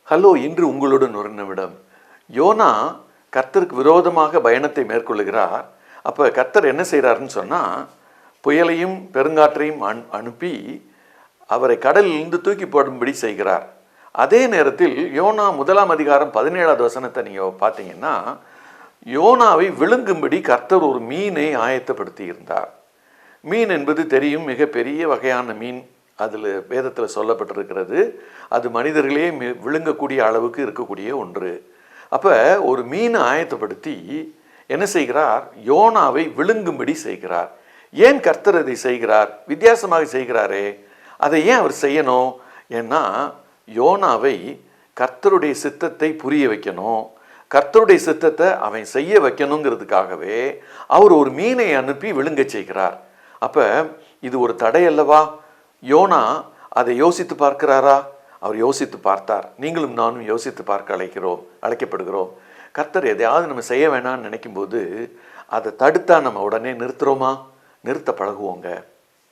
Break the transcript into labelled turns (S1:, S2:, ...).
S1: Hello, இன்று உங்களுடன் ஒரு நிமிடம். யோனா கர்த்தருக்கு விரோதமாக பயணத்தை மேற்கொள்ளுகிறார். அப்போ கர்த்தர் என்ன செய்கிறாருன்னு சொன்னால், புயலையும் பெருங்காற்றையும் அனுப்பி அவரை கடலிலிருந்து தூக்கி போடும்படி செய்கிறார். அதே நேரத்தில் யோனா 1 அதிகாரம் 17வது வசனத்தை நீங்கள் பார்த்தீங்கன்னா, யோனாவை விழுங்கும்படி கர்த்தர் ஒரு மீனை ஆயத்தப்படுத்தி இருந்தார். மீன் என்பது தெரியும், மிகப்பெரிய வகையான மீன். அதில் வேதத்தில் சொல்லப்பட்டிருக்கிறது. அது மனிதர்களே விழுங்கக்கூடிய அளவுக்கு இருக்கக்கூடிய ஒன்று. அப்போ ஒரு மீனை ஆயத்தப்படுத்தி என்ன செய்கிறார்? யோனாவை விழுங்கும்படி செய்கிறார். ஏன் கர்த்தர் அதை செய்கிறார்? வித்தியாசமாக செய்கிறாரே, அதை ஏன் அவர் செய்யணும்? ஏன்னா யோனாவை கர்த்தருடைய சித்தத்தை புரிய வைக்கணும், கர்த்தருடைய சித்தத்தை அவன் செய்ய வைக்கணுங்கிறதுக்காகவே அவர் ஒரு மீனை அனுப்பி விழுங்க செய்கிறார். அப்போ இது ஒரு தடை அல்லவா? யோனா அதை யோசித்து பார்க்கிறாரா? அவர் யோசித்து பார்த்தார். நீங்களும் நானும் யோசித்து பார்க்க அழைக்கப்படுகிறோம். கர்த்தர் எதையாவது நம்ம செய்ய வேணாம்னு நினைக்கும்போது அதை தடுத்தா நம்ம உடனே நிறுத்துகிறோமா? நிறுத்த பழகுவோங்க.